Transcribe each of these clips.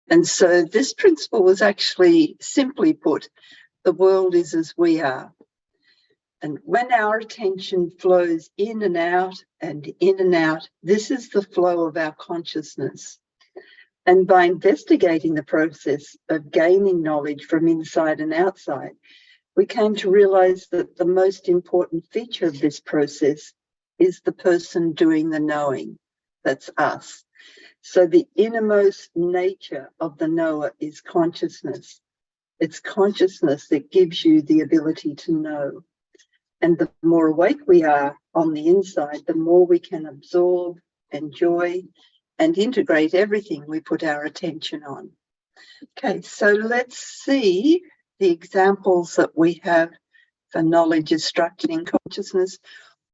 And so this principle was actually simply put, the world is as we are. And when our attention flows in and out and in and out, this is the flow of our consciousness. And by investigating the process of gaining knowledge from inside and outside, we came to realize that the most important feature of this process is the person doing the knowing. That's us. So the innermost nature of the knower is consciousness. It's consciousness that gives you the ability to know. And the more awake we are on the inside, the more we can absorb, enjoy, and integrate everything we put our attention on. Okay, so let's see the examples that we have for knowledge is structured in consciousness,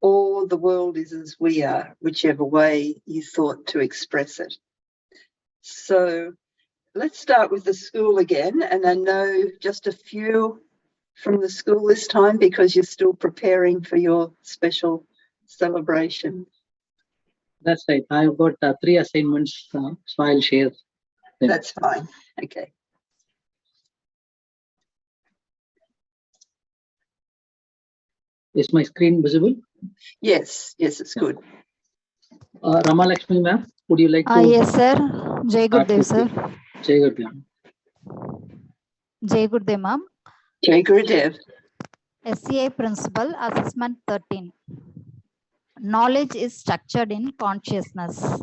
or the world is as we are, whichever way you thought to express it. So let's start with the school again. And I know just a few from the school this time because you're still preparing for your special celebration. That's right. I've got 3 assignments, so I'll share them. That's fine. Okay. Is my screen visible? Yes, it's good. Rama Lakshmi ma'am, would you like to? Yes, sir. Jai Gurudev, sir. Jai Gurudev. Jai Gurudev, ma'am. Jai Gurudev. SCI Principle, Assessment 13. Knowledge is structured in consciousness.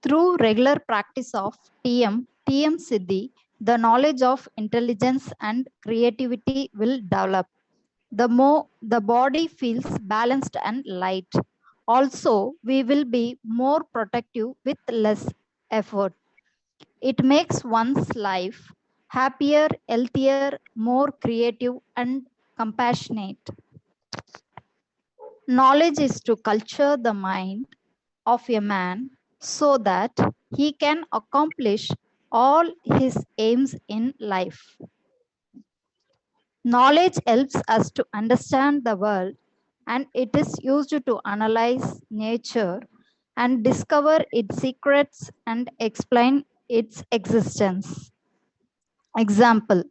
Through regular practice of TM Siddhi, the knowledge of intelligence and creativity will develop. The more the body feels balanced and light. Also, we will be more protective with less effort. It makes one's life happier, healthier, more creative, and compassionate. Knowledge is to culture the mind of a man so that he can accomplish all his aims in life. Knowledge helps us to understand the world, and it is used to analyze nature and discover its secrets and explain its existence. Example.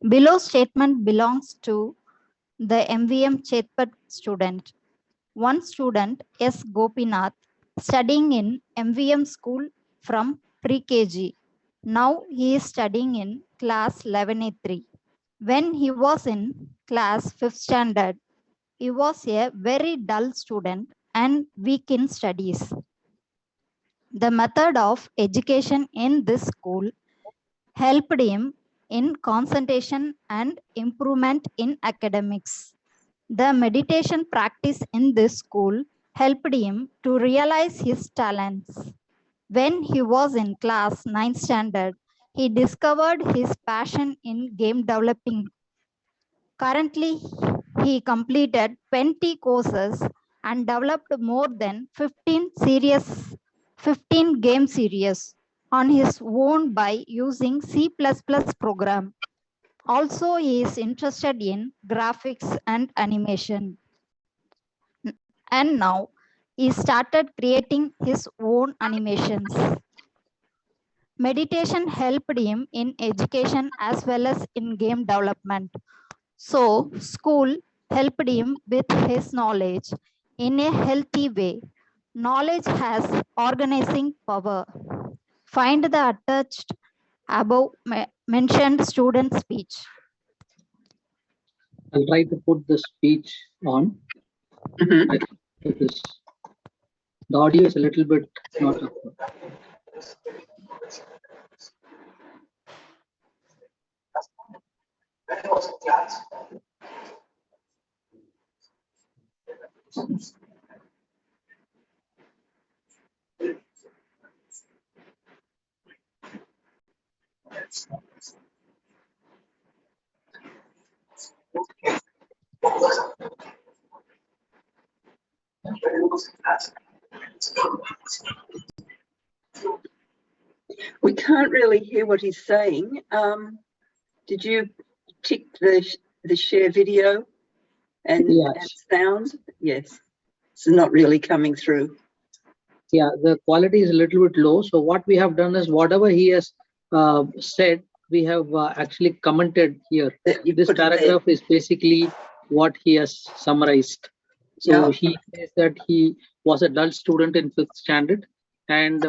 Below statement belongs to the MVM Chetpat student. One student, S. Gopinath, studying in MVM school from pre-KG. Now he is studying in class 11A3. When he was in class 5th standard, he was a very dull student and weak in studies. The method of education in this school helped him in concentration and improvement in academics. The meditation practice in this school helped him to realize his talents. When he was in class 9th standard, he discovered his passion in game developing. Currently, he completed 20 courses and developed more than 15 game series on his own by using C++ program. Also, he is interested in graphics and animation. And now he started creating his own animations. Meditation helped him in education as well as in game development. So, school helped him with his knowledge in a healthy way. Knowledge has organizing power. Find the attached above mentioned student speech. I'll try to put the speech on. The audio is a little bit not up. We can't really hear what he's saying. Did you tick the share video and, Yes. and sound? Yes. It's not really coming through. Yeah, the quality is a little bit low. So what we have done is whatever he has said, we have actually commented here. That you This put in there. paragraph is basically what he has summarized. So Yeah. he says that he was a dull student in 5th standard, and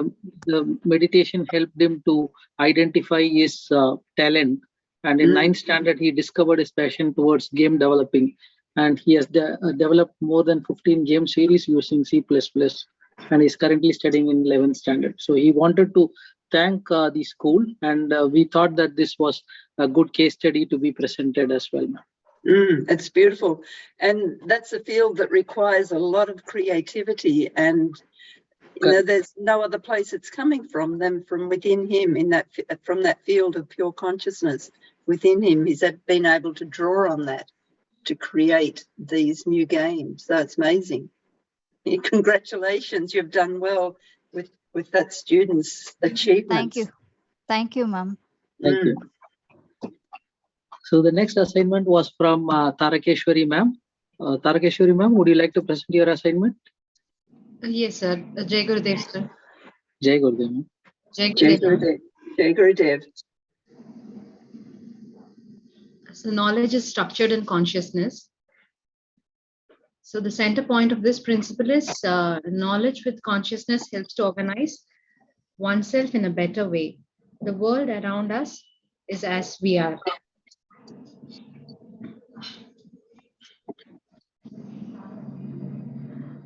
the meditation helped him to identify his talent. And in 9th standard, he discovered his passion towards game developing, and he has developed more than 15 game series using C++, and is currently studying in 11th standard. So he wanted to thank the school, and we thought that this was a good case study to be presented as well. It's beautiful. And that's a field that requires a lot of creativity, and there's no other place it's coming from than from within him, from that field of pure consciousness within him. He's been able to draw on that to create these new games. So it's amazing. Congratulations, you've done well with that student's achievements. Thank you, ma'am. Thank you. So the next assignment was from Tarakeshwari ma'am. Tarakeshwari ma'am, would you like to present your assignment? Yes, sir. Jai Gurudev, sir. Jai Gurudev ma'am. Jai Jai Gurudev. Gurudev. Jai Gurudev. So knowledge is structured in consciousness. So the center point of this principle is knowledge with consciousness helps to organize oneself in a better way. The world around us is as we are.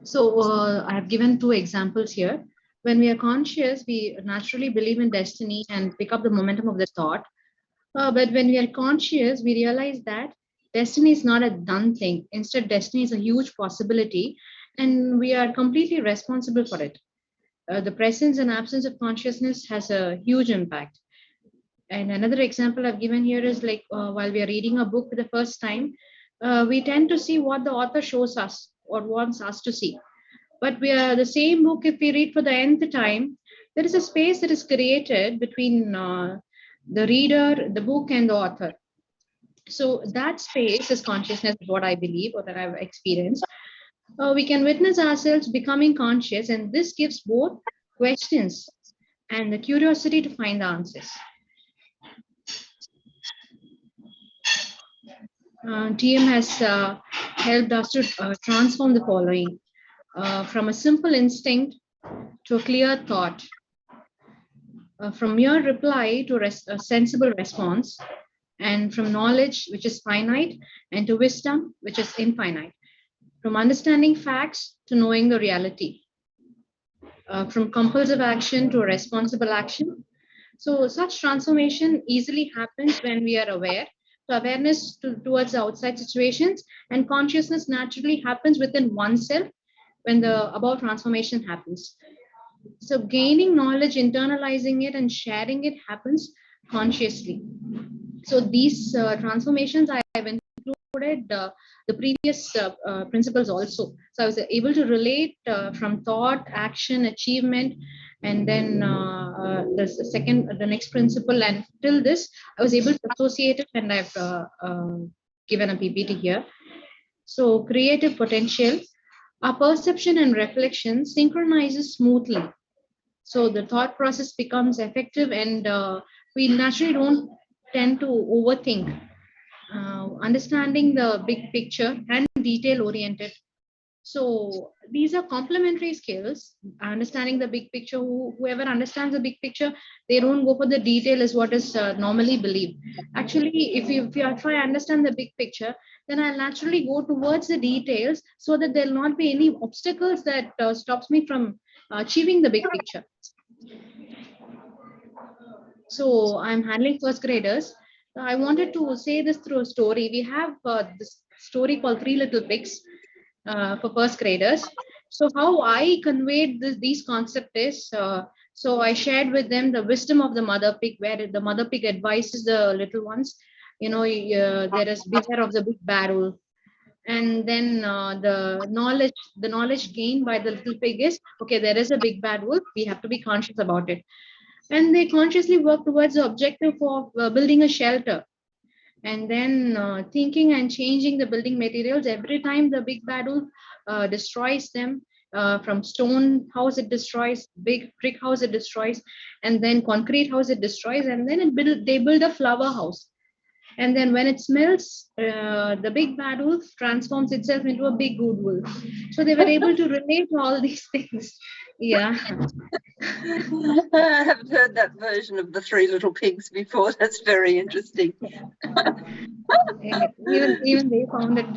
So I have given 2 examples here. When we are conscious, we naturally believe in destiny and pick up the momentum of the thought. But when we are conscious, we realize that destiny is not a done thing. Instead, destiny is a huge possibility, and we are completely responsible for it. The presence and absence of consciousness has a huge impact. And another example I've given here is like while we are reading a book for the first time, we tend to see what the author shows us or wants us to see. But we are the same book, if we read for the nth time, there is a space that is created between the reader, the book, and the author. So that space is consciousness, is what I believe or that I've experienced. We can witness ourselves becoming conscious, and this gives both questions and the curiosity to find the answers. TM has helped us to transform the following from a simple instinct to a clear thought, from mere reply to a sensible response, and from knowledge, which is finite, and to wisdom, which is infinite, from understanding facts to knowing the reality, from compulsive action to responsible action. So such transformation easily happens when we are aware. So awareness towards outside situations, and consciousness naturally happens within oneself when the above transformation happens. So gaining knowledge, internalizing it, and sharing it happens consciously. So these transformations I have included the previous principles also. So I was able to relate from thought, action, achievement, and then the next principle, and till this I was able to associate it, and I've given a PPT here. So creative potential, our perception and reflection synchronizes smoothly. So the thought process becomes effective, and we naturally don't tend to overthink. Understanding the big picture and detail oriented. So these are complementary skills. Understanding the big picture, whoever understands the big picture, they don't go for the detail is what is normally believed. Actually, if you try to understand the big picture, then I'll naturally go towards the details so that there'll not be any obstacles that stops me from achieving the big picture. So I'm handling first graders. I wanted to say this through a story. We have this story called Three Little Pigs for first graders. So how I conveyed these concepts is, so I shared with them the wisdom of the mother pig, where the mother pig advises the little ones, there is beware of the big bad wolf. And then the knowledge gained by the little pig is, okay, there is a big bad wolf, we have to be conscious about it. And they consciously work towards the objective of building a shelter. And then thinking and changing the building materials every time the big bad wolf destroys them, From stone house it destroys, big brick house it destroys, and then concrete house it destroys, and then they build a flower house. And then when it smells, the big bad wolf transforms itself into a big good wolf. So they were able to relate to all these things. Yeah. I haven't heard that version of the Three Little Pigs before. That's very interesting. Even they found it,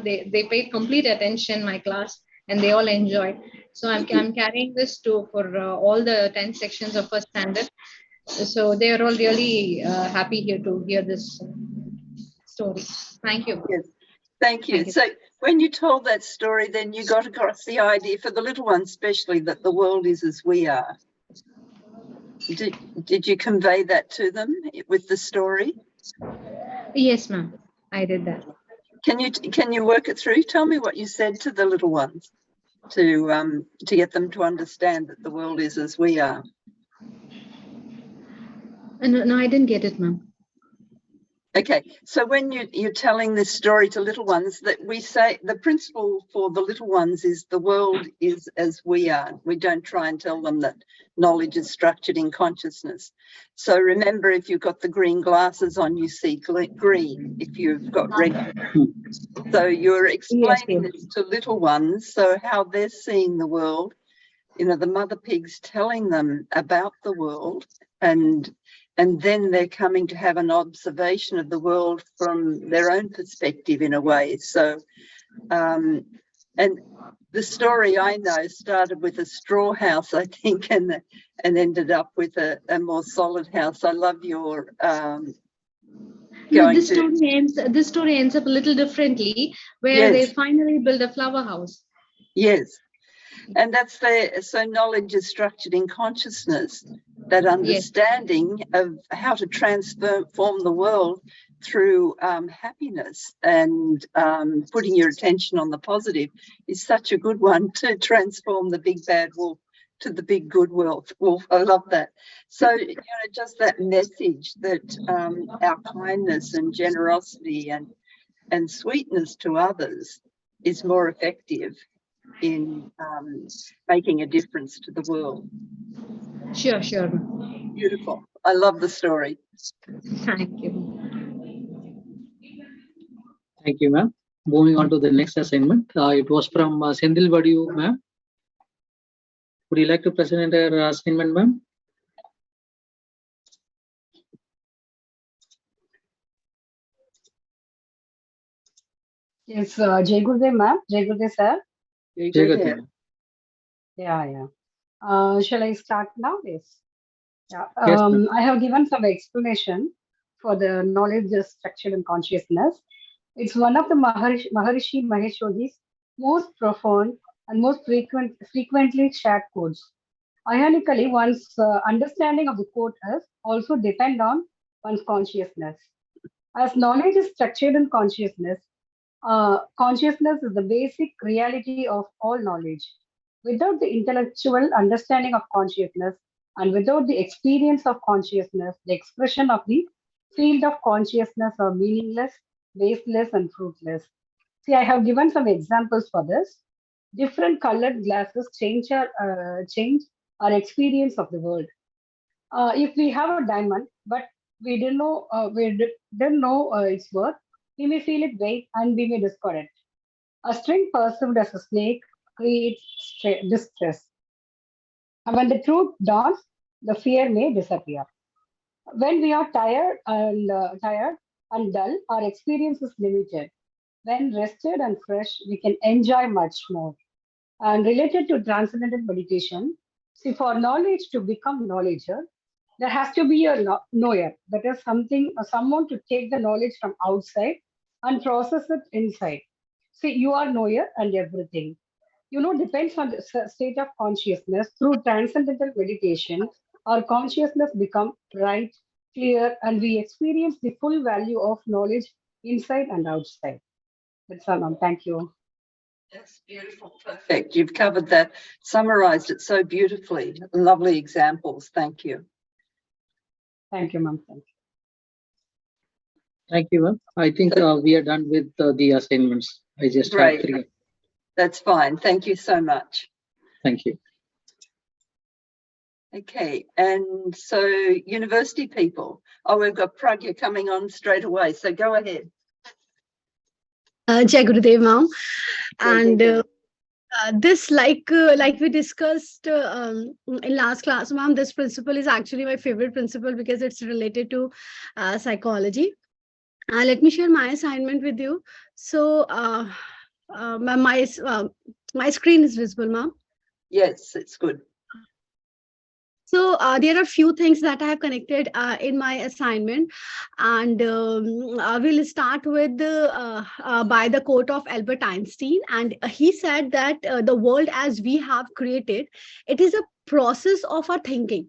they paid complete attention, my class, and they all enjoyed. So I'm carrying this for all the 10 sections of first standard. So they are all really happy here to hear this story. Thank you. Yes, thank you. So when you told that story, then you got across the idea for the little ones, especially, that the world is as we are. Did you convey that to them with the story? Yes, ma'am. I did that. Can you work it through? Tell me what you said to the little ones to get them to understand that the world is as we are. No, I didn't get it, ma'am. Okay, so when you're telling this story to little ones, that we say the principle for the little ones is the world is as we are. We don't try and tell them that knowledge is structured in consciousness. So remember, if you've got the green glasses on, you see green. If you've got red, so you're explaining this to little ones, so how they're seeing the world. You know, the mother pig's telling them about the world, and then they're coming to have an observation of the world from their own perspective in a way. So, and the story I know started with a straw house, I think, and ended up with a more solid house. I love your this story ends up a little differently, where they finally build a flower house. Yes. And that's so knowledge is structured in consciousness, that understanding of how to transform the world through happiness and putting your attention on the positive is such a good one to transform the big bad wolf to the big good wolf. I love that. So, just that message that our kindness and generosity and sweetness to others is more effective in making a difference to the world. Sure. Beautiful. I love the story. Thank you. Thank you, ma'am. Moving on to the next assignment. It was from Sendil Vadiu, ma'am. Would you like to present your assignment, ma'am? Yes, Jai Gurudev, ma'am. Jai Gurudev, sir. Jai Gurudev. Yeah. Shall I start now? Yes. Yeah. Yes, I have given some explanation for the knowledge structure and consciousness. It's one of the Maharishi Mahesh Yogi's most profound and most frequently shared quotes. Ironically, one's understanding of the quote is also depend on one's consciousness. As knowledge is structured in consciousness, consciousness is the basic reality of all knowledge. Without the intellectual understanding of consciousness and without the experience of consciousness, the expression of the field of consciousness are meaningless, baseless, and fruitless. See, I have given some examples for this. Different colored glasses change our experience of the world. If we have a diamond, but we didn't know its worth, we may feel it weight and we may discard it. A string perceived as a snake creates distress. And when the truth dawns, the fear may disappear. When we are tired and dull, our experience is limited. When rested and fresh, we can enjoy much more. And related to transcendental meditation, see, for knowledge to become knowledger, there has to be a knower. That is someone to take the knowledge from outside and process it inside. See, you are knower and everything. Depends on the state of consciousness. Through transcendental meditation, our consciousness becomes bright, clear, and we experience the full value of knowledge inside and outside. That's all, ma'am. Thank you. That's beautiful. Perfect. You've covered that, summarized it so beautifully. Lovely examples. Thank you. Thank you, ma'am. Thank you. Thank you, ma'am. I think we are done with the assignments. I just have 3. That's fine. Thank you so much. Thank you. Okay, and so university people. Oh, we've got Pragya coming on straight away, so go ahead. Jai Gurudev, ma'am. And Jai this, like we discussed in last class, ma'am, this principle is actually my favorite principle because it's related to psychology. Let me share my assignment with you. So, my screen is visible, ma'am. Yes, it's good. So there are few things that I have connected in my assignment, and we'll start with by the quote of Albert Einstein, and he said that the world as we have created, it is a process of our thinking.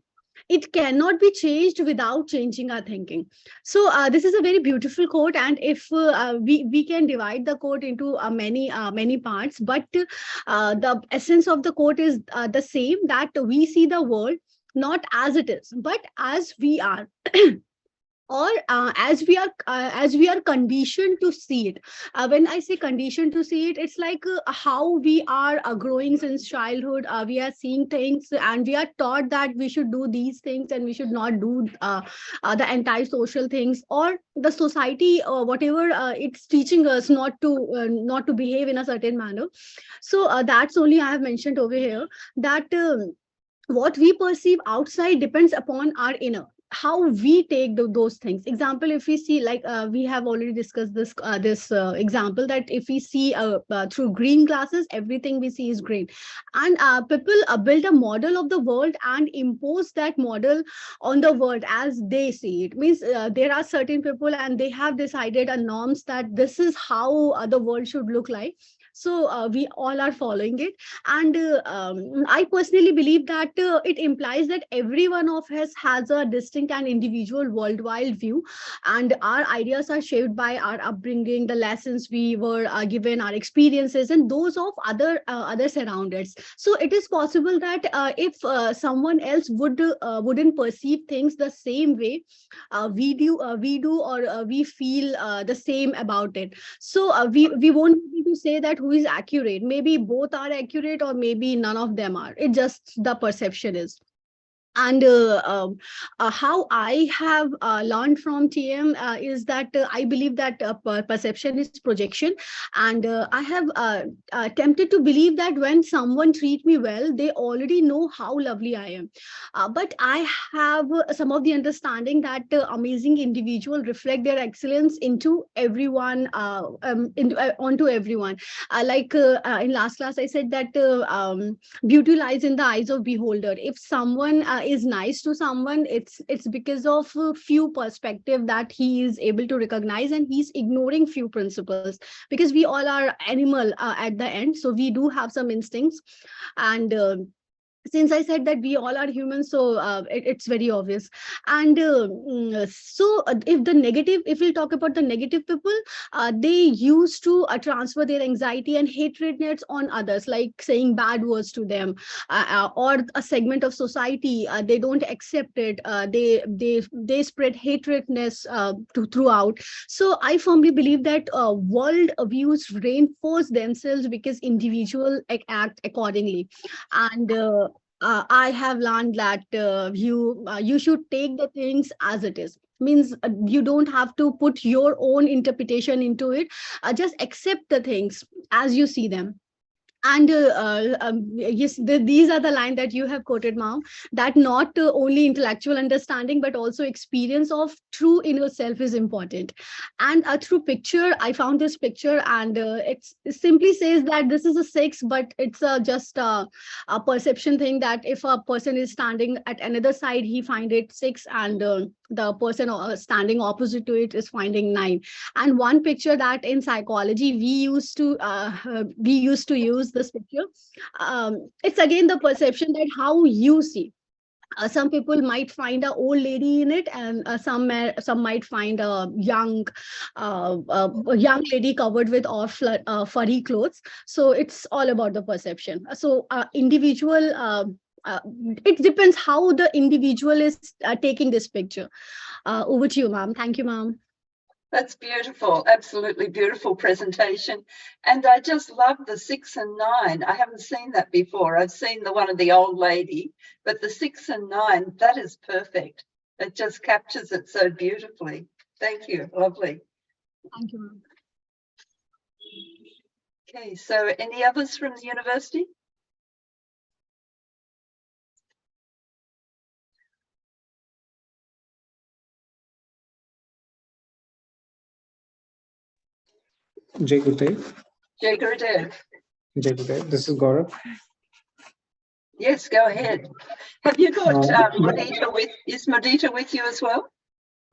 It cannot be changed without changing our thinking. So this is a very beautiful quote, and if we can divide the quote into many parts, but the essence of the quote is the same, that we see the world not as it is, but as we are. Or as we are conditioned to see it. When I say conditioned to see it, it's like how we are growing since childhood. We are seeing things and we are taught that we should do these things and we should not do the anti-social things, or the society, whatever it's teaching us not to behave in a certain manner. So that's only I have mentioned over here, that what we perceive outside depends upon our inner, how we take those things. Example, if we see, like we have already discussed this example, that if we see through green glasses, everything we see is green, and people build a model of the world and impose that model on the world as they see it. Means there are certain people and they have decided a norms that this is how the world should look like. So we all are following it, and I personally believe that it implies that every one of us has a distinct and individual worldwide view, and our ideas are shaped by our upbringing, the lessons we were given, our experiences, and those of others around us. So it is possible that if someone else wouldn't perceive things the same way we do, or we feel the same about it. So we won't be able to say that who is accurate. Maybe both are accurate, or maybe none of them are. It just the perception is. And how I have learned from TM is that I believe that perception is projection, and I have attempted to believe that when someone treats me well, they already know how lovely I am. But I have some of the understanding that amazing individual reflect their excellence into everyone, onto everyone. Like in last class, I said that beauty lies in the eyes of beholder. If someone is nice to someone, it's because of a few perspective that he is able to recognize, and he's ignoring few principles, because we all are animal at the end, so we do have some instincts. And since I said that we all are humans, so it's very obvious. And so if we'll talk about the negative people, they used to transfer their anxiety and hatredness on others, like saying bad words to them, or a segment of society, they don't accept it, they spread hatredness throughout. So I firmly believe that world views reinforce themselves because individuals act accordingly. And I have learned that you should take the things as it is. Means you don't have to put your own interpretation into it. Just accept the things as you see them. And yes, these are the lines that you have quoted, ma'am, that not only intellectual understanding, but also experience of true inner self is important. And through picture, I found this picture, and it simply says that this is a 6, but it's just a perception thing, that if a person is standing at another side, he find it 6, and the person standing opposite to it is finding 9. And one picture that in psychology we used to use this picture, it's again the perception that how you see. Some people might find an old lady in it, and some might find a young lady covered with all furry clothes. So it's all about the perception. So individual, it depends how the individual is taking this picture. Over to you, ma'am. Thank you, ma'am. That's beautiful. Absolutely beautiful presentation. And I just love the 6 and 9. I haven't seen that before. I've seen the one of the old lady, but the 6 and 9, that is perfect. It just captures it so beautifully. Thank you. Lovely. Thank you, ma'am. Okay, so any others from the university? Jai Gurudev. Jai Gurudev. Jai Gurudev. This is Gaurav. Yes, go ahead. Have you got Uh, Mudita with, is Mudita with you as well?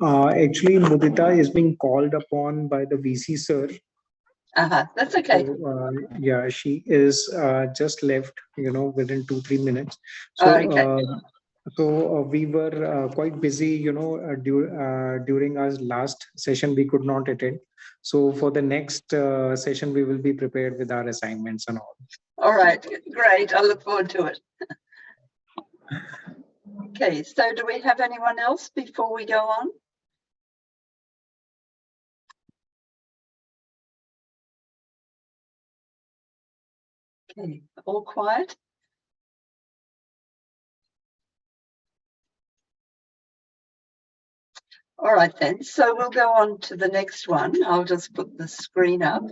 Actually, Mudita is being called upon by the VC sir. That's okay. So, yeah, she is just left, within 2-3 minutes. So, Okay. We were quite busy, during our last session, we could not attend. So for the next session, we will be prepared with our assignments and all. All right, great. I look forward to it. Okay, so do we have anyone else before we go on? Okay, all quiet. All right then, so we'll go on to the next one. I'll just put the screen up.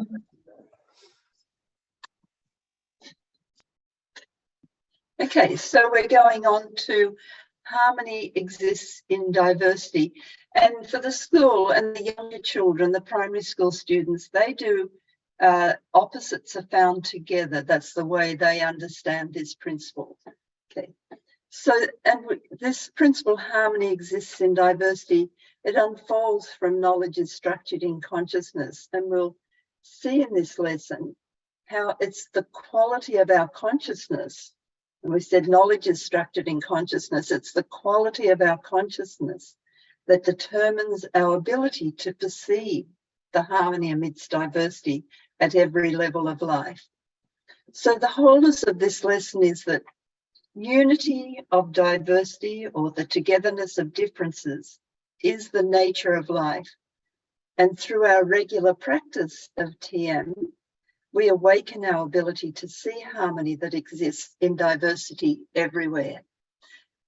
Okay, so we're going on to harmony exists in diversity. And for the school and the younger children, the primary school students, they do opposites are found together. That's the way they understand this principle. Okay, so, and this principle, harmony exists in diversity, it unfolds from knowledge is structured in consciousness. And we'll see in this lesson how it's the quality of our consciousness. And we said knowledge is structured in consciousness. It's the quality of our consciousness that determines our ability to perceive the harmony amidst diversity at every level of life. So the wholeness of this lesson is that unity of diversity, or the togetherness of differences, is the nature of life. And through our regular practice of TM, we awaken our ability to see harmony that exists in diversity everywhere.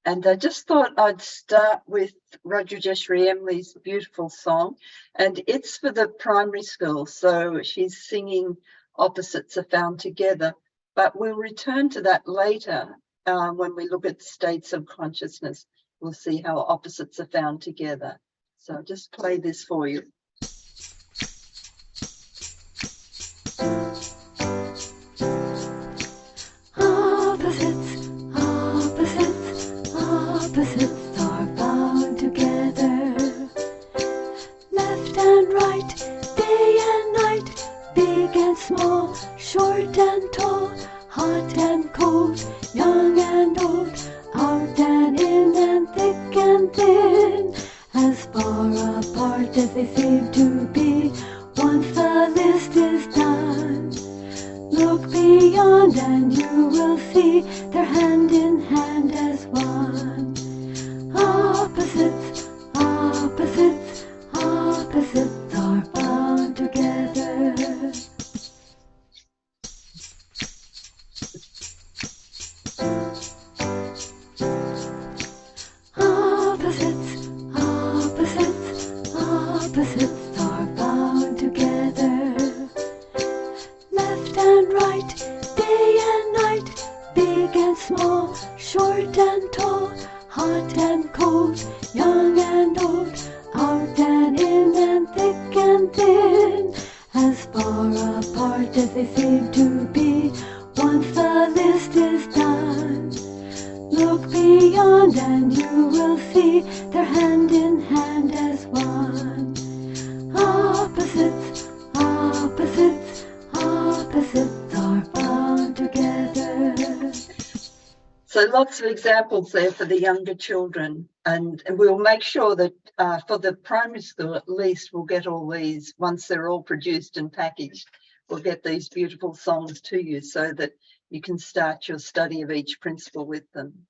And I just thought I'd start with Rajeshri Emily's beautiful song, and it's for the primary school. So she's singing Opposites Are Found Together, but we'll return to that later when we look at states of consciousness. We'll see how opposites are found together. So I'll just play this for you. Opposites, opposites, opposites are found together. Left and right, day and night, big and small, short and tall, hot and cold, young and old, out and in and thick and thin, as far apart as they seem to be, once the list is done. Look beyond and you will see they're hand in hand as one. Opposites, opposites, opposites are found together. Opposites, opposites, opposites are found together. Left and right, day and night, big and small, short and tall, hot and cold, young and old, out and in and thick and thin, as far apart as they seem to be, once the list is done. Look beyond and you will see they're hand in hand as one. Opposites, opposites, opposites are found together. So lots of examples there for the younger children, and we'll make sure that for the primary school at least we'll get all these, once they're all produced and packaged, we'll get these beautiful songs to you so that you can start your study of each principle with them.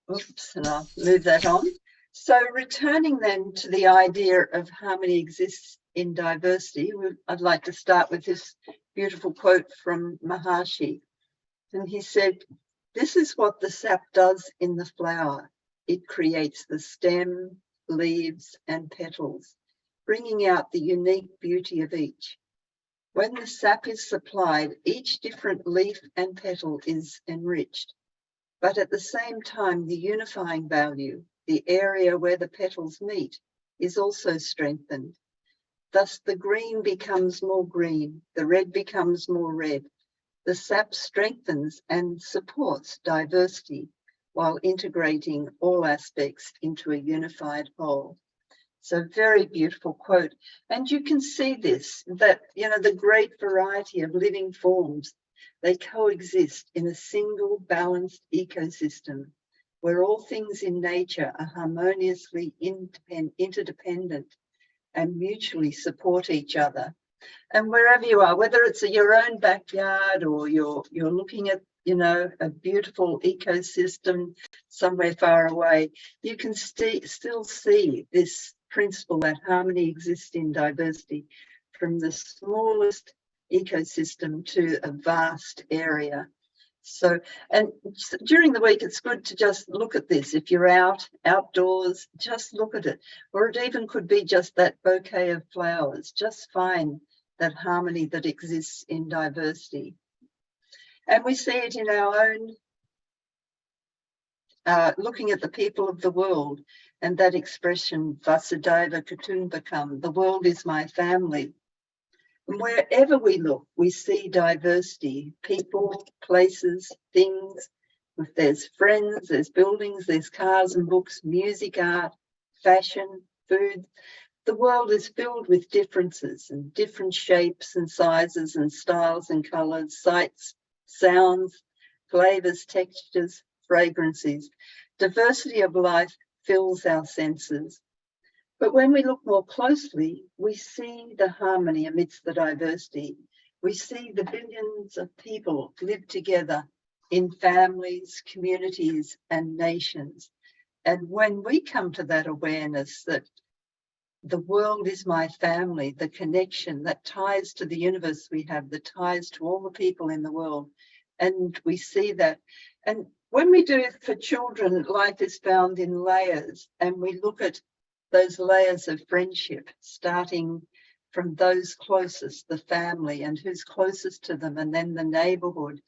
Oops, and I'll move that on. So returning then to the idea of harmony exists in diversity, I'd like to start with this beautiful quote from Maharishi. And he said, "This is what the sap does in the flower. It creates the stem, leaves, and petals, bringing out the unique beauty of each. When the sap is supplied, each different leaf and petal is enriched. But at the same time, the unifying value, the area where the petals meet, is also strengthened. Thus the green becomes more green, the red becomes more red. The sap strengthens and supports diversity while integrating all aspects into a unified whole." So very beautiful quote. And you can see this, that, you know, the great variety of living forms, they coexist in a single balanced ecosystem where all things in nature are harmoniously interdependent and mutually support each other. And wherever you are, whether it's your own backyard or you're looking at, you know, a beautiful ecosystem somewhere far away, you can still see this principle that harmony exists in diversity, from the smallest ecosystem to a vast area. So, and during the week, it's good to just look at this. If you're outdoors, just look at it. Or it even could be just that bouquet of flowers. Just find that harmony that exists in diversity. And we see it in our own, looking at the people of the world, and that expression, Vasudhaiva Kutumbakam, the world is my family. And wherever we look, we see diversity, people, places, things. If there's friends, there's buildings, there's cars and books, music, art, fashion, food. The world is filled with differences and different shapes and sizes and styles and colours, sights, sounds, flavours, textures, fragrances. Diversity of life fills our senses. But when we look more closely, we see the harmony amidst the diversity. We see the billions of people live together in families, communities, and nations. And when we come to that awareness that the world is my family, the connection that ties to the universe we have, that ties to all the people in the world, and we see that. And when we do it for children, life is found in layers, and we look at those layers of friendship, starting from those closest, the family, and who's closest to them, and then the neighbourhood,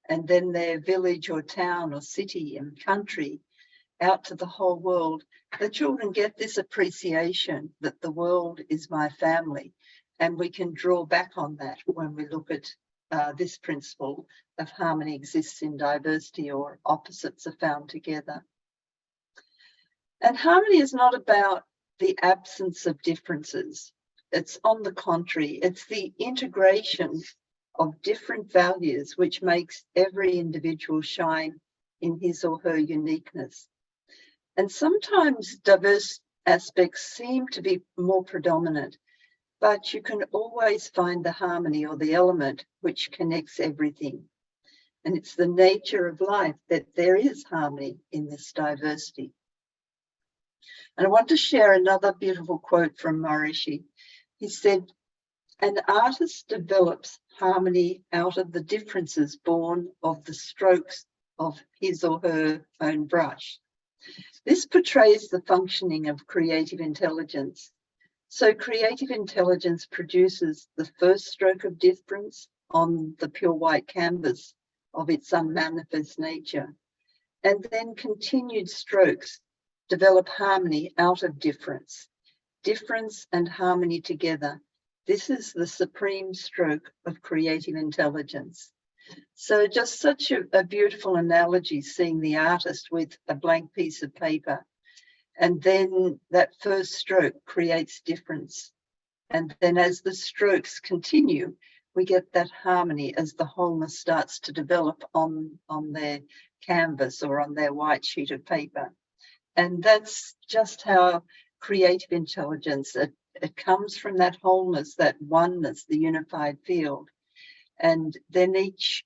and then their village or town or city and country, out to the whole world. The children get this appreciation that the world is my family, and we can draw back on that when we look at this principle of harmony exists in diversity, or opposites are found together. And harmony is not about the absence of differences. It's on the contrary, it's the integration of different values which makes every individual shine in his or her uniqueness. And sometimes diverse aspects seem to be more predominant, but you can always find the harmony or the element which connects everything. And it's the nature of life that there is harmony in this diversity. And I want to share another beautiful quote from Maharishi. He said, "An artist develops harmony out of the differences born of the strokes of his or her own brush." This portrays the functioning of creative intelligence. So creative intelligence produces the first stroke of difference on the pure white canvas of its unmanifest nature, and then continued strokes develop harmony out of difference. Difference and harmony together. This is the supreme stroke of creative intelligence. So just such a beautiful analogy, seeing the artist with a blank piece of paper, and then that first stroke creates difference. And then as the strokes continue, we get that harmony as the wholeness starts to develop on their canvas or on their white sheet of paper. And that's just how creative intelligence, it comes from that wholeness, that oneness, the unified field. And then each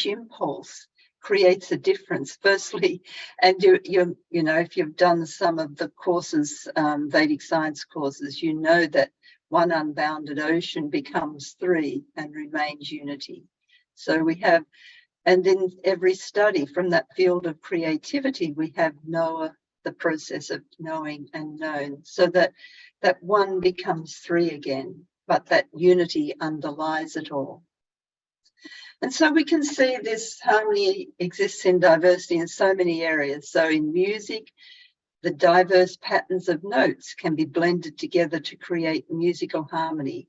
impulse creates a difference. Firstly, and you know, if you've done some of the courses, Vedic science courses, you know that one unbounded ocean becomes three and remains unity. So we have, and in every study from that field of creativity, we have Noah, the process of knowing and known, so that that one becomes three again, but that unity underlies it all. And so we can see this harmony exists in diversity in so many areas. So in music, the diverse patterns of notes can be blended together to create musical harmony.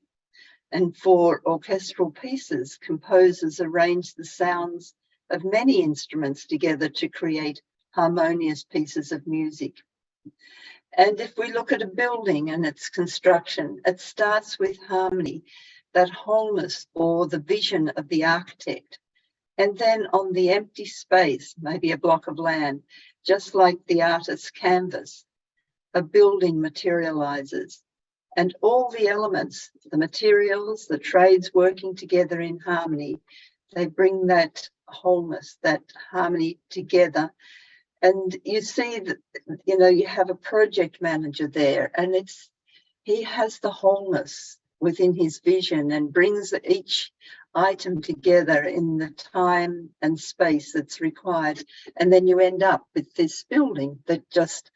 And for orchestral pieces, composers arrange the sounds of many instruments together to create harmonious pieces of music. And if we look at a building and its construction, it starts with harmony, that wholeness or the vision of the architect. And then on the empty space, maybe a block of land, just like the artist's canvas, a building materializes. And all the elements, the materials, the trades working together in harmony, they bring that wholeness, that harmony together. And you see that, you know, you have a project manager there, and he has the wholeness within his vision and brings each item together in the time and space that's required. And then you end up with this building that just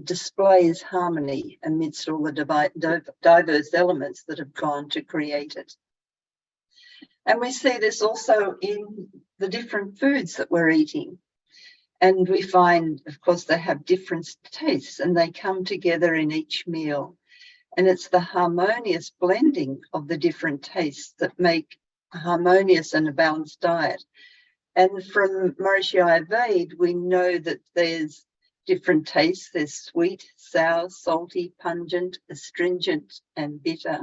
displays harmony amidst all the diverse elements that have gone to create it. And we see this also in the different foods that we're eating. And we find, of course, they have different tastes and they come together in each meal. And it's the harmonious blending of the different tastes that make a harmonious and a balanced diet. And from Maharishi Ayurveda, we know that there's different tastes. There's sweet, sour, salty, pungent, astringent, and bitter.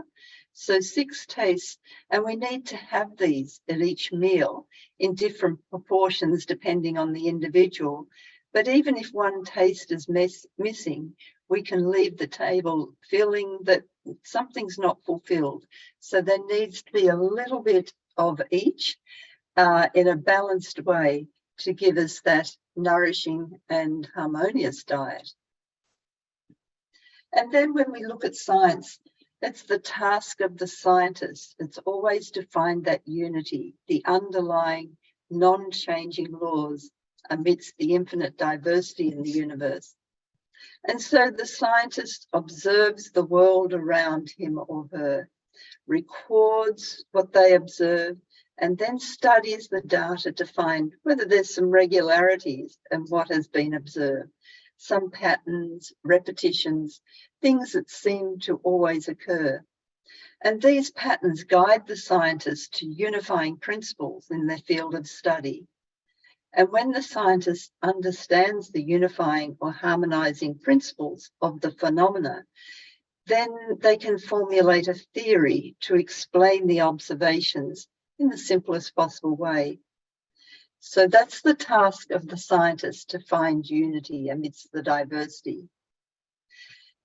So 6 tastes, and we need to have these at each meal in different proportions depending on the individual. But even if one taste is missing, we can leave the table feeling that something's not fulfilled. So there needs to be a little bit of each in a balanced way to give us that nourishing and harmonious diet. And then when we look at science, it's the task of the scientist. It's always to find that unity, the underlying non-changing laws amidst the infinite diversity in the universe. And so the scientist observes the world around him or her, records what they observe, and then studies the data to find whether there's some regularities in what has been observed, some patterns, repetitions, things that seem to always occur. And these patterns guide the scientist to unifying principles in their field of study. And when the scientist understands the unifying or harmonizing principles of the phenomena, then they can formulate a theory to explain the observations in the simplest possible way. So that's the task of the scientist, to find unity amidst the diversity.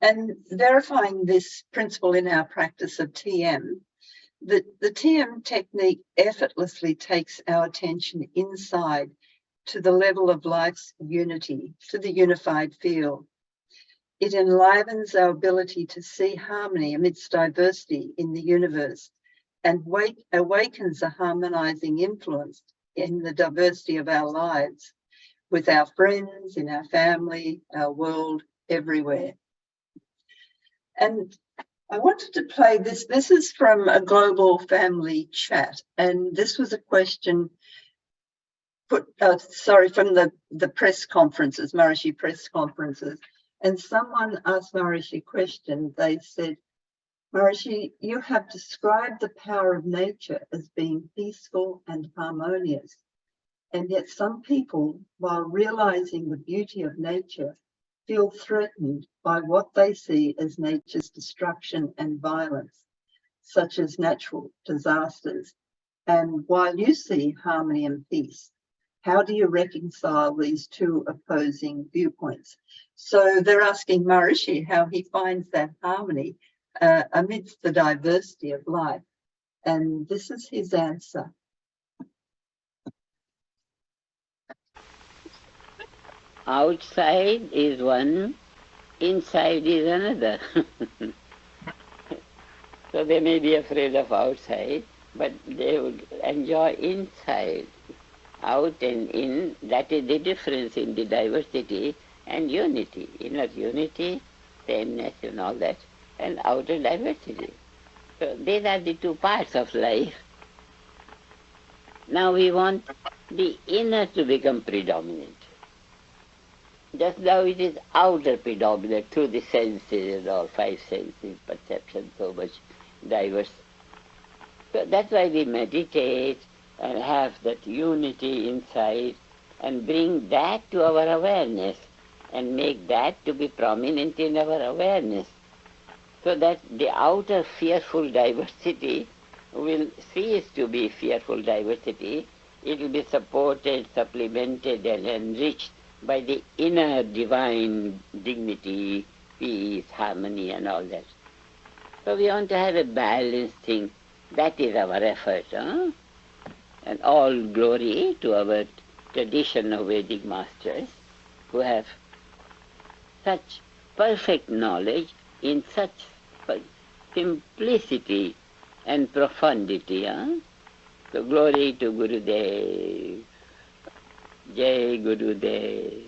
And verifying this principle in our practice of TM, the TM technique effortlessly takes our attention inside to the level of life's unity, to the unified field. It enlivens our ability to see harmony amidst diversity in the universe and awakens a harmonizing influence in the diversity of our lives with our friends, in our family, our world, everywhere. And I wanted to play this. This is from a global family chat. And this was a question from the press conferences, Maharishi press conferences. And someone asked Maharishi a question. They said, Maharishi, you have described the power of nature as being peaceful and harmonious. And yet some people, while realizing the beauty of nature, feel threatened by what they see as nature's destruction and violence, such as natural disasters. And while you see harmony and peace, how do you reconcile these two opposing viewpoints? So they're asking Maharishi how he finds that harmony amidst the diversity of life. And this is his answer. outside is one, inside is another. So they may be afraid of outside, but they would enjoy inside. Out and in, that is the difference in the diversity and unity. Inner unity, sameness and all that, and outer diversity. So these are the two parts of life. Now we want the inner to become predominant. Just now it is outer predominant through the senses and all, five senses, perception, so much diverse. So that's why we meditate and have that unity inside and bring that to our awareness and make that to be prominent in our awareness, so that the outer fearful diversity will cease to be fearful diversity. It will be supported, supplemented and enriched by the inner divine dignity, peace, harmony and all that. So we want to have a balanced thing. That is our effort. Huh? And all glory to our tradition of Vedic masters who have such perfect knowledge in such simplicity and profundity. Huh? So glory to Gurudev. Jai Gurudev.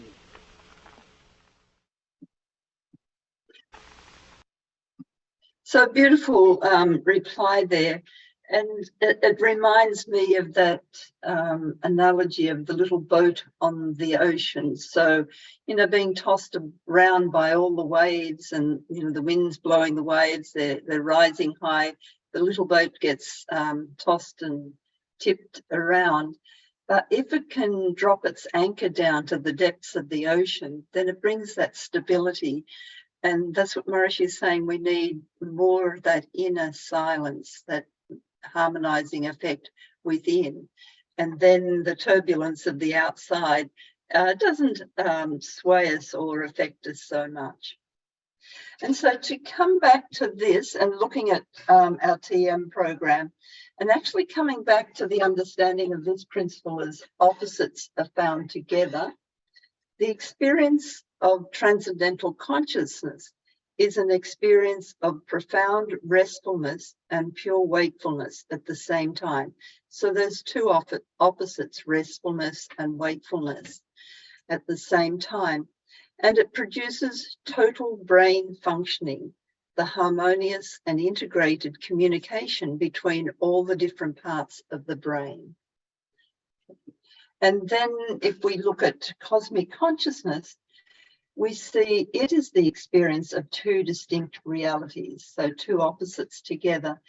So beautiful reply there. And it reminds me of that analogy of the little boat on the ocean. So, being tossed around by all the waves and, the wind's blowing the waves, they're rising high. The little boat gets tossed and tipped around. But if it can drop its anchor down to the depths of the ocean, then it brings that stability. And that's what Maharishi is saying. We need more of that inner silence, that harmonizing effect within. And then the turbulence of the outside doesn't sway us or affect us so much. And so to come back to this and looking at our TM program, and actually coming back to the understanding of this principle as opposites are found together, the experience of transcendental consciousness is an experience of profound restfulness and pure wakefulness at the same time. So there's two opposites, restfulness and wakefulness at the same time. And it produces total brain functioning, the harmonious and integrated communication between all the different parts of the brain. And then if we look at cosmic consciousness, we see it is the experience of two distinct realities, so two opposites together,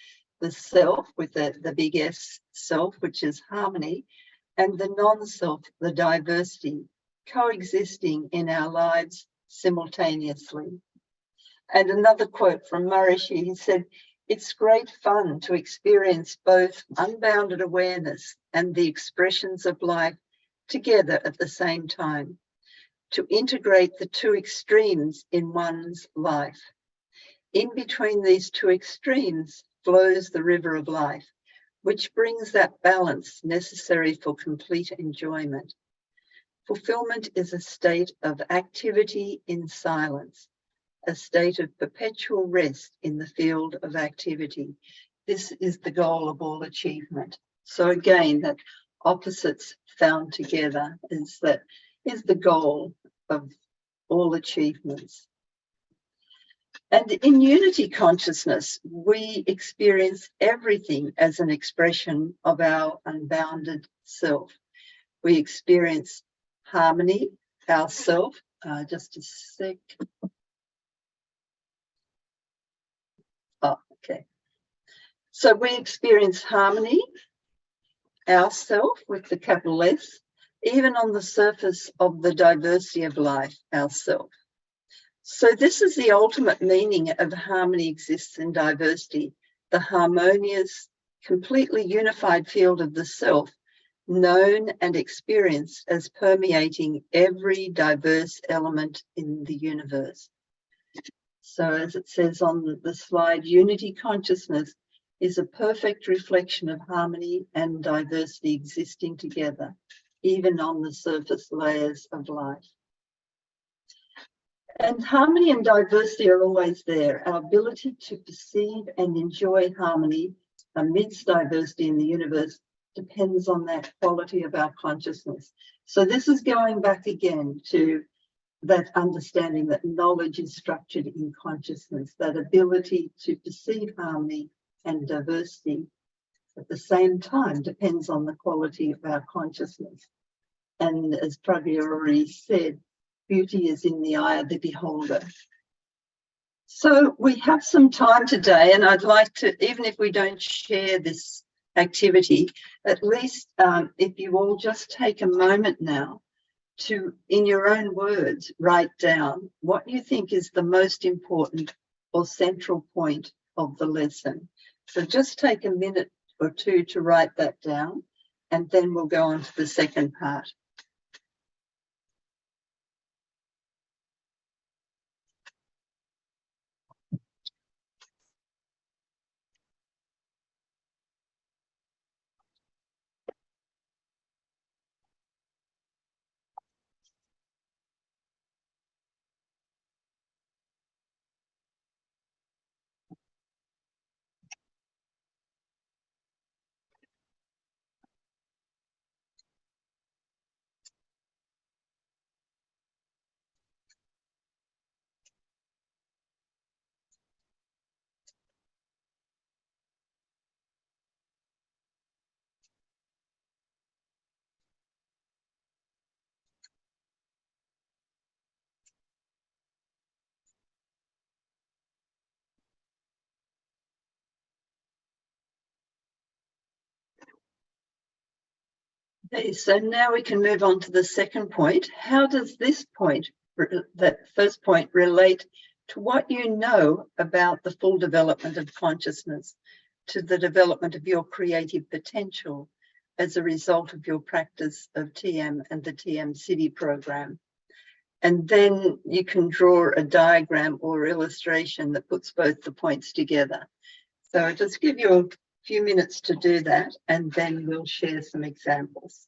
the self with the big S self, which is harmony, and the non-self, the diversity, coexisting in our lives simultaneously. And another quote from Maharishi, he said, "It's great fun to experience both unbounded awareness and the expressions of life together at the same time, to integrate the two extremes in one's life. In between these two extremes flows the river of life, which brings that balance necessary for complete enjoyment. Fulfillment is a state of activity in silence, a state of perpetual rest in the field of activity. This is the goal of all achievement." So again, that opposites found together is the goal of all achievements. And in unity consciousness, we experience everything as an expression of our unbounded self. We experience harmony, ourself. Just a sec. Oh, okay. So we experience harmony, ourself with the capital S, even on the surface of the diversity of life, ourself. So this is the ultimate meaning of harmony exists in diversity, the harmonious, completely unified field of the self, known and experienced as permeating every diverse element in the universe. So as it says on the slide, unity consciousness is a perfect reflection of harmony and diversity existing together, even on the surface layers of life. And harmony and diversity are always there. Our ability to perceive and enjoy harmony amidst diversity in the universe depends on that quality of our consciousness. So this is going back again to that understanding that knowledge is structured in consciousness, that ability to perceive harmony and diversity at the same time depends on the quality of our consciousness. And as Pragya already said, beauty is in the eye of the beholder. So we have some time today, and I'd like to, even if we don't share this activity, at least if you all just take a moment now to, in your own words, write down what you think is the most important or central point of the lesson. So just take a minute or two to write that down, and then we'll go on to the second part. Okay, so now we can move on to the second point. How does this point, that first point, relate to what you know about the full development of consciousness, to the development of your creative potential as a result of your practice of TM and the TM City program? And then you can draw a diagram or illustration that puts both the points together. So I'll just give you a few minutes to do that, and then we'll share some examples.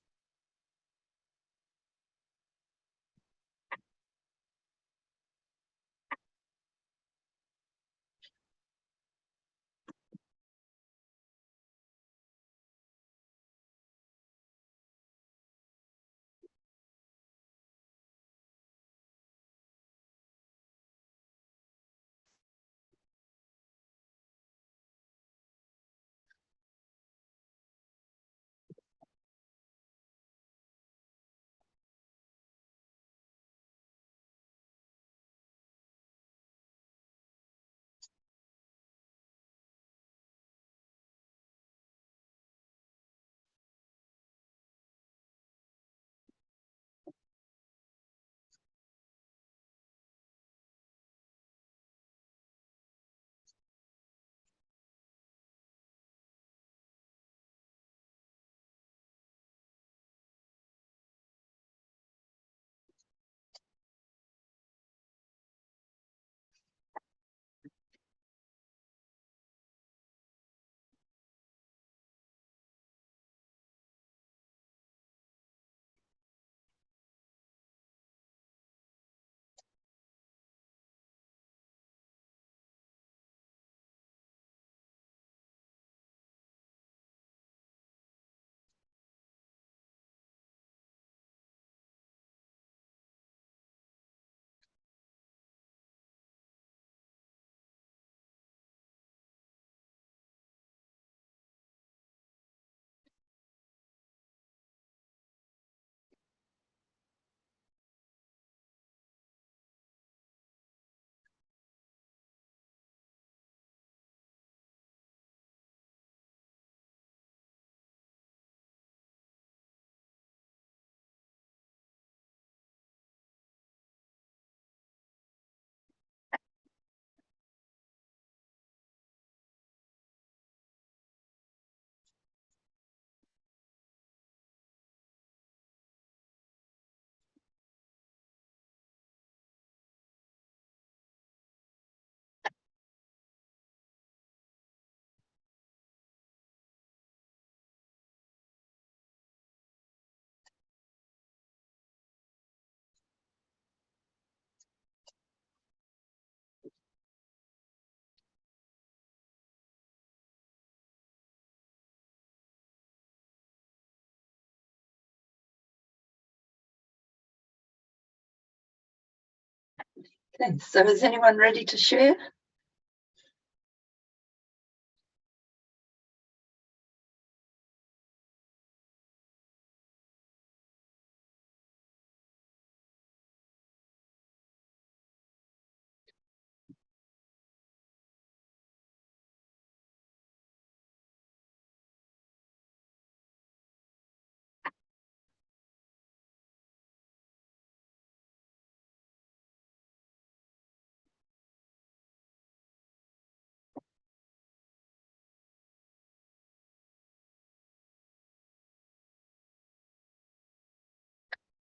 Okay, so is anyone ready to share?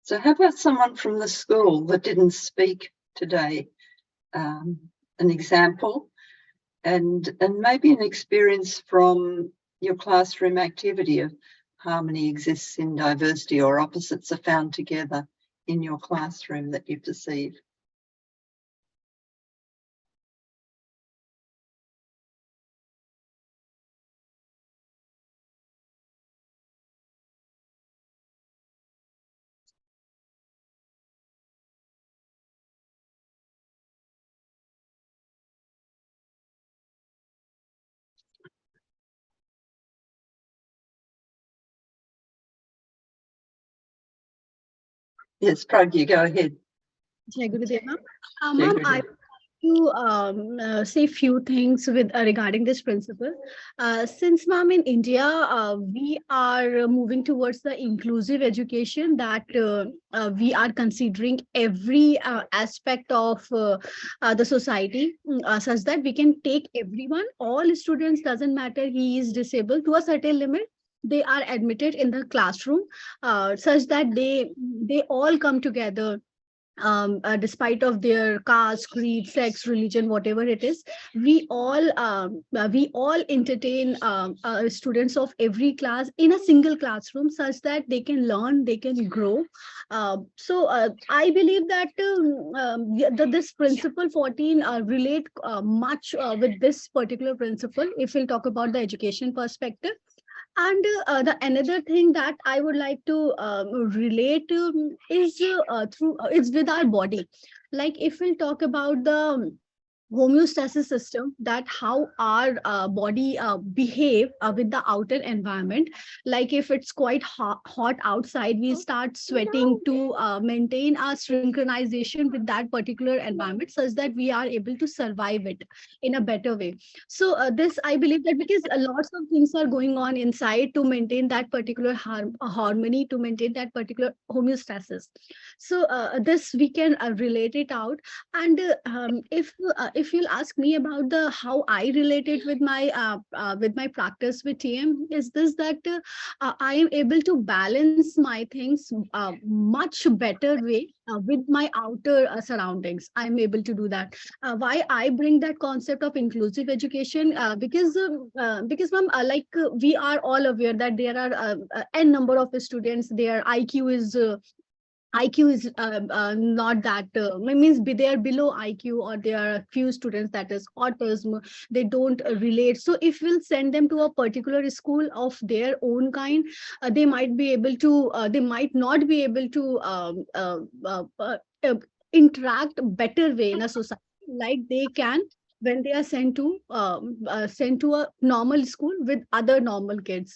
So how about someone from the school that didn't speak today? An example and maybe an experience from your classroom activity of harmony exists in diversity, or opposites are found together in your classroom that you perceive. Yes, Pragya, go ahead. Jai Gurudeva. Jai Ma'am, Gurudeva. I to say few things with regarding this principle. Since ma'am, in India, we are moving towards the inclusive education, that we are considering every aspect of the society, such that we can take everyone, all students, doesn't matter he is disabled to a certain limit, they are admitted in the classroom, such that they all come together, despite of their caste, creed, sex, religion, whatever it is. We all entertain students of every class in a single classroom, such that they can learn, they can grow. I believe that this principle 14 relate much with this particular principle, if we'll talk about the education perspective. And the another thing that I would like to relate is through it's with our body. Like if we'll talk about the homeostasis system, that how our body behave with the outer environment. Like if it's quite hot outside, we start sweating to maintain our synchronization with that particular environment, such that we are able to survive it in a better way. So this I believe that, because lots of things are going on inside to maintain that particular harmony, to maintain that particular homeostasis. So this we can relate it out. And if you'll ask me about the how I relate it with my practice with TM, is this that I am able to balance my things much better way with my outer surroundings. I'm able to do that. Why I bring that concept of inclusive education? Because ma'am, we are all aware that there are n number of students. Their IQ is not that means they are below IQ, or there are a few students that is autism, they don't relate. So if we'll send them to a particular school of their own kind, they might be able to they might not be able to interact better way in a society like they can when they are sent to a normal school with other normal kids.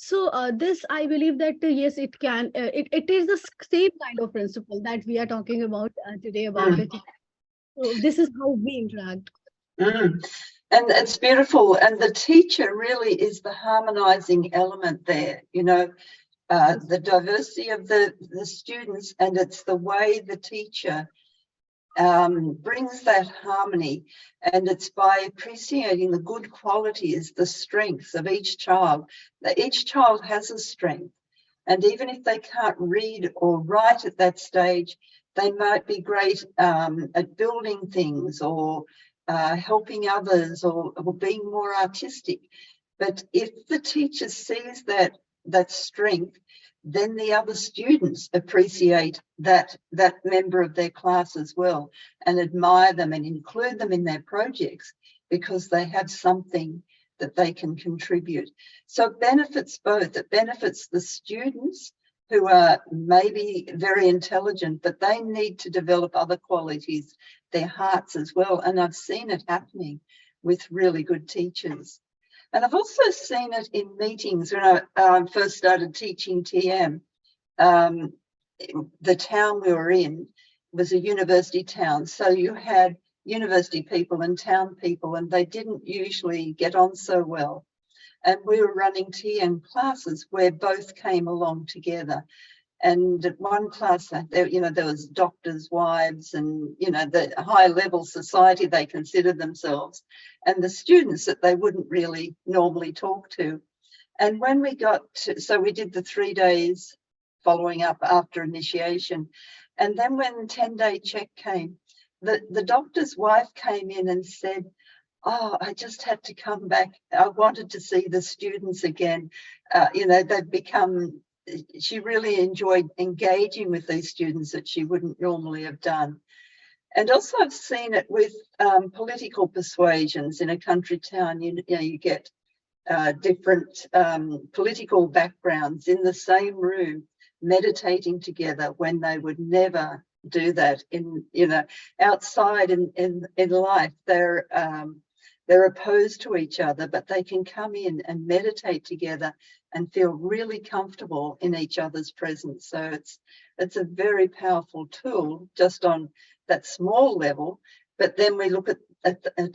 So this, I believe that yes, it can. It is the same kind of principle that we are talking about today about it. So this is how we interact. And it's beautiful. And the teacher really is the harmonizing element there. You know, the diversity of the students, and it's the way the teacher brings that harmony, and it's by appreciating the good qualities, the strengths of each child. That each child has a strength, and even if they can't read or write at that stage, they might be great at building things, or helping others, or being more artistic. But if the teacher sees that strength, then the other students appreciate that member of their class as well, and admire them and include them in their projects, because they have something that they can contribute. So it benefits both. It benefits the students who are maybe very intelligent, but they need to develop other qualities, their hearts as well. And I've seen it happening with really good teachers. And I've also seen it in meetings. When I first started teaching TM, the town we were in was a university town. So you had university people and town people, and they didn't usually get on so well. And we were running TM classes where both came along together. And at one class, there was doctors' wives and, the high level society they considered themselves, and the students that they wouldn't really normally talk to. And when we so we did the 3 days following up after initiation. And then when 10-day check came, the doctor's wife came in and said, "Oh, I just had to come back. I wanted to see the students again." They'd become, she really enjoyed engaging with these students that she wouldn't normally have done. And also I've seen it with political persuasions in a country town. You get different political backgrounds in the same room meditating together when they would never do that outside in life. They're opposed to each other, but they can come in and meditate together and feel really comfortable in each other's presence. So it's a very powerful tool just on that small level. But then we look at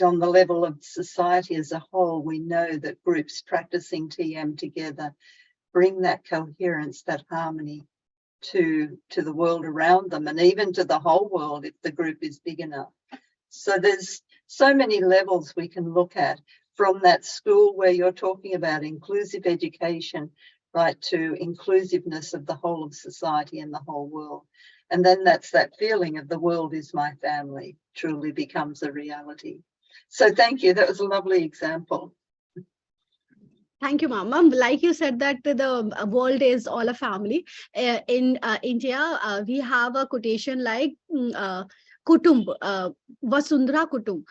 on the level of society as a whole, we know that groups practicing TM together bring that coherence, that harmony to the world around them, and even to the whole world if the group is big enough. So there's so many levels we can look at, from that school where you're talking about inclusive education, right to inclusiveness of the whole of society and the whole world. And then that's that feeling of the world is my family truly becomes a reality. So thank you. That was a lovely example. Thank you, Mama. Like you said that the world is all a family. In India, we have a quotation like Kutumb, Vasundhara Kutumb,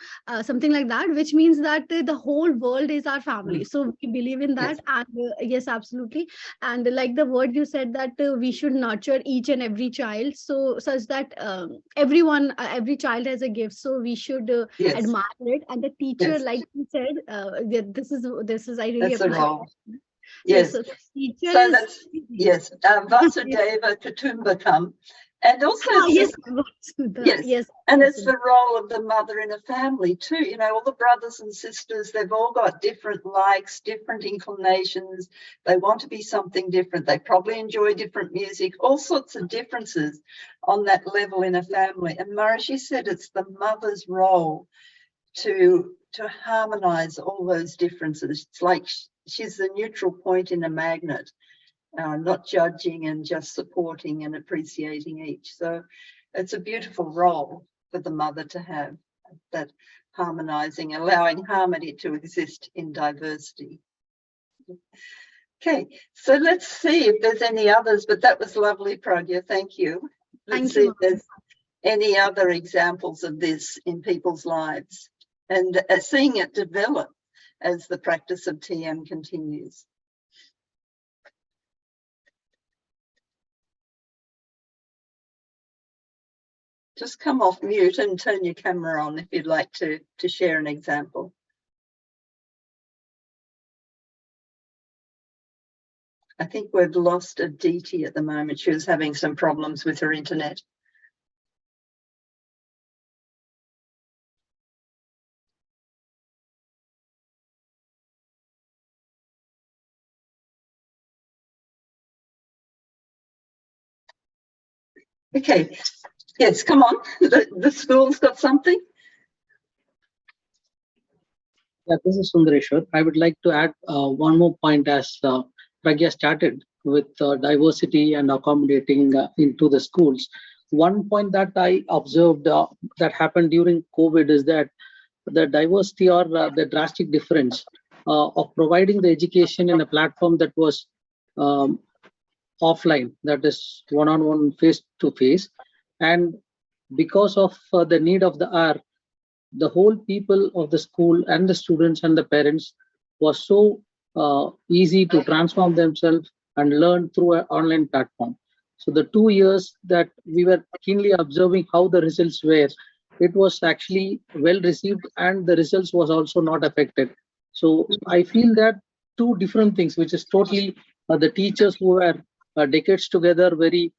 something like that, which means that the whole world is our family. So we believe in that. Yes. And yes, absolutely. And like the word you said that we should nurture each and every child, so such that every child has a gift. So we should Yes. admire it. And the teacher, Yes. like you said, this is I really That's a appreciate. role. Yes. So teacher So is, that's, yes, Vasudeva Kutumbakam. And also, yes, yes, and it's the role of the mother in a family too. All the brothers and sisters, they've all got different likes, different inclinations. They want to be something different. They probably enjoy different music, all sorts of differences on that level in a family. And Maharishi said it's the mother's role to harmonize all those differences. It's like she's the neutral point in a magnet. Not judging and just supporting and appreciating each. So it's a beautiful role for the mother to have, that harmonizing, allowing harmony to exist in diversity. Okay, so let's see if there's any others, but that was lovely, Pragya, thank you. Let's see if there's any other examples of this in people's lives, and seeing it develop as the practice of TM continues. Just come off mute and turn your camera on if you'd like to share an example. I think we've lost Aditi at the moment. She was having some problems with her internet. Okay. Yes, come on. The school's got something. Yeah, this is Sundareshwar. I would like to add one more point as Pragya started with diversity and accommodating into the schools. One point that I observed that happened during COVID is that the diversity or the drastic difference of providing the education in a platform that was offline, that is one-on-one, face-to-face. And because of the need of the hour, the whole people of the school and the students and the parents was so easy to transform themselves and learn through an online platform. So the 2 years that we were keenly observing how the results were, it was actually well received and the results was also not affected. So I feel that two different things, which is totally the teachers who were decades together very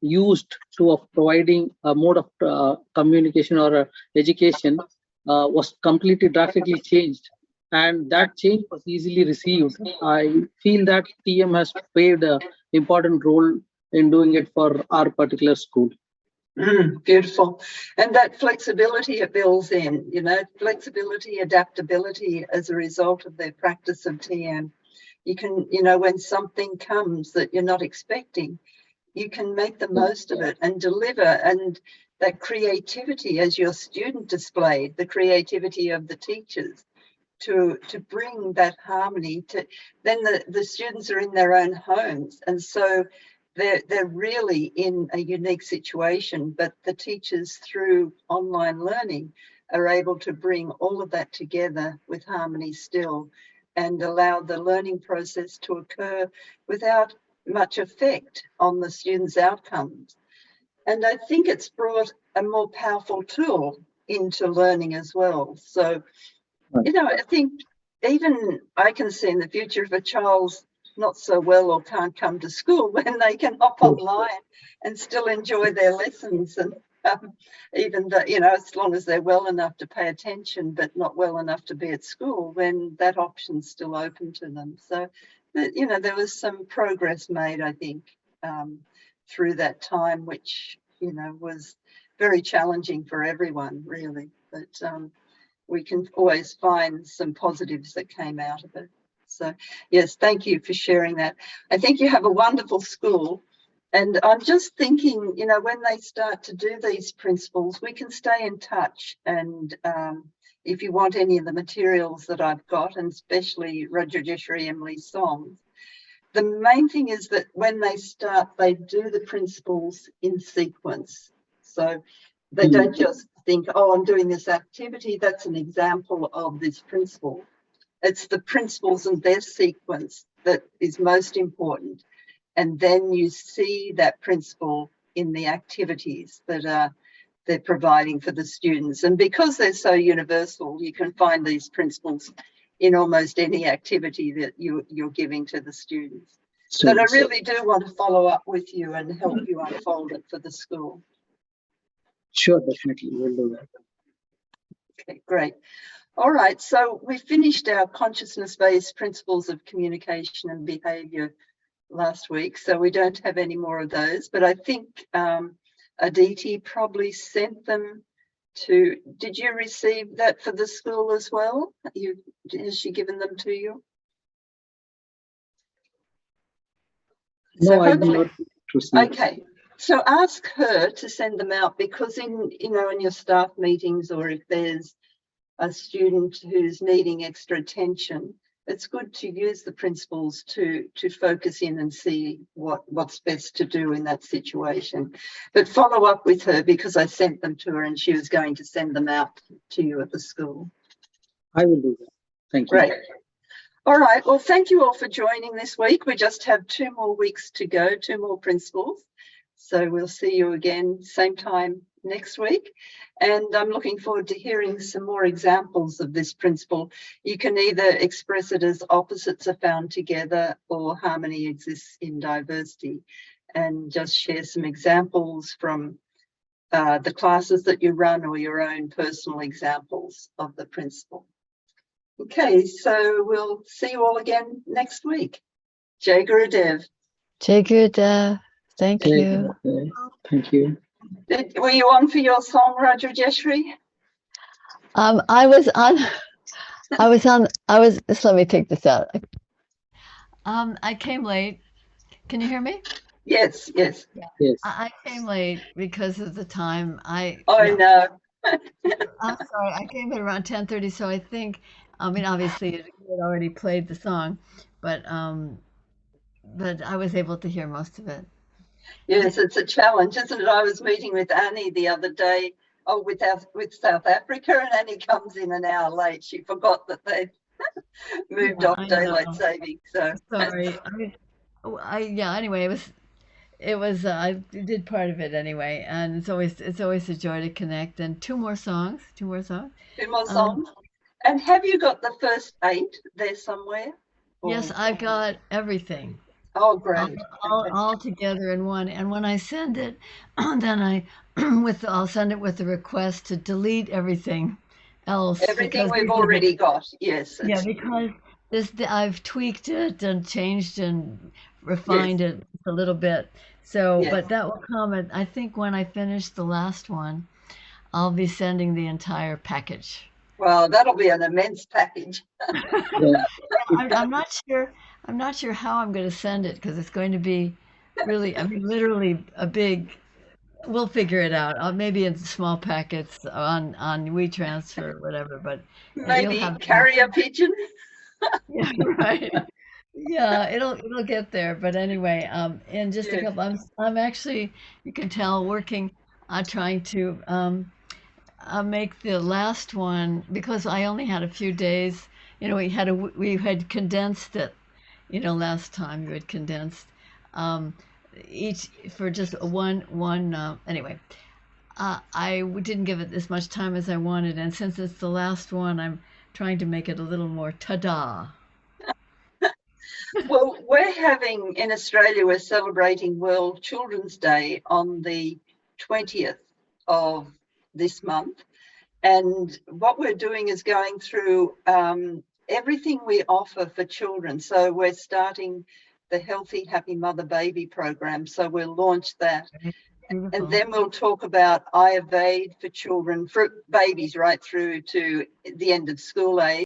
used to of providing a mode of communication or education was completely drastically changed, and that change was easily received. I feel that TM has played an important role in doing it for our particular school. Beautiful. And that flexibility it builds in, flexibility, adaptability as a result of their practice of TM. You can, when something comes that you're not expecting, you can make the most of it and deliver. And that creativity, as your student displayed, the creativity of the teachers to bring that harmony to, then the students are in their own homes. And so they're really in a unique situation, but the teachers through online learning are able to bring all of that together with harmony still and allow the learning process to occur without much effect on the students' outcomes. And I think it's brought a more powerful tool into learning as well. So, I think even I can see in the future if a child's not so well or can't come to school, when they can hop online and still enjoy their lessons, and even that, as long as they're well enough to pay attention but not well enough to be at school, then that option's still open to them. So there was some progress made, I think, through that time, which was very challenging for everyone, really, but we can always find some positives that came out of it. So yes, thank you for sharing that. I think you have a wonderful school, and I'm just thinking, when they start to do these principles, we can stay in touch. And if you want any of the materials that I've got, and especially Rajeshwari Emily's songs, the main thing is that when they start, they do the principles in sequence. So they don't just think, oh, I'm doing this activity, that's an example of this principle. It's the principles and their sequence that is most important. And then you see that principle in the activities that they're providing for the students. And because they're so universal, you can find these principles in almost any activity that you're giving to the students. But I really do want to follow up with you and help you unfold it for the school. Sure, definitely, we'll do that. Okay, great. All right, so we finished our consciousness-based principles of communication and behaviour last week, so we don't have any more of those, but I think Aditi probably sent them to, did you receive that for the school as well? Has she given them to you? No, So I did not receive. Okay, so ask her to send them out, because in your staff meetings, or if there's a student who's needing extra attention, it's good to use the principles to focus in and see what's best to do in that situation. But follow up with her, because I sent them to her and she was going to send them out to you at the school. I will do that. Thank you. Great. All right, well, thank you all for joining this week. We just have 2 more weeks to go, 2 more principles. So we'll see you again same time next week. And I'm looking forward to hearing some more examples of this principle. You can either express it as opposites are found together or harmony exists in diversity, and just share some examples from the classes that you run or your own personal examples of the principle. Okay, so we'll see you all again next week. Jai Gurudev. Jai Gurudev. Thank you. Thank you. Were you on for your song, Rajeshwari? Just let me take this out. I came late. Can you hear me? Yes, yes. Yes. I came late because of the time. No. I'm sorry. I came in around 10:30, so I think, obviously it had already played the song, but I was able to hear most of it. Yes, it's a challenge, isn't it? I was meeting with Annie the other day, with South Africa, and Annie comes in an hour late. She forgot that they moved off daylight saving. So sorry. yeah. Anyway, I did part of it anyway, and it's always a joy to connect. And two more songs. Two more Um, songs. And have you got the first 8 there somewhere? Yes, Or- I've got everything. Oh, great. All together in one. And when I send it, then I'll send it with a request to delete everything else. Everything because we've already got. Yes. Yeah, because I've tweaked it and changed and refined it a little bit. So, Yes. but that will come. I think when I finish the last one, I'll be sending the entire package. Well, that'll be an immense package. Yeah. I'm not sure. I'm not sure how I'm going to send it because it's going to be really, I mean, literally a big. We'll figure it out. Maybe in small packets on WeTransfer or whatever. But Maybe you'll have carrier pigeon. Yeah, right. Yeah, it'll get there. But anyway, in just a Yes. couple, I'm actually, you can tell, working on trying to make the last one because I only had a few days. You know, we had condensed it. You know, last time you had condensed each for just one. Anyway, I didn't give it as much time as I wanted, and since it's the last one, I'm trying to make it a little more ta-da. Well, we're having in Australia, we're celebrating World Children's Day on the 20th of this month. And what we're doing is going through everything we offer for children. So we're starting the Healthy Happy Mother Baby program. So we'll launch that. Beautiful. And then we'll talk about Ayurveda for children, for babies right through to the end of school age.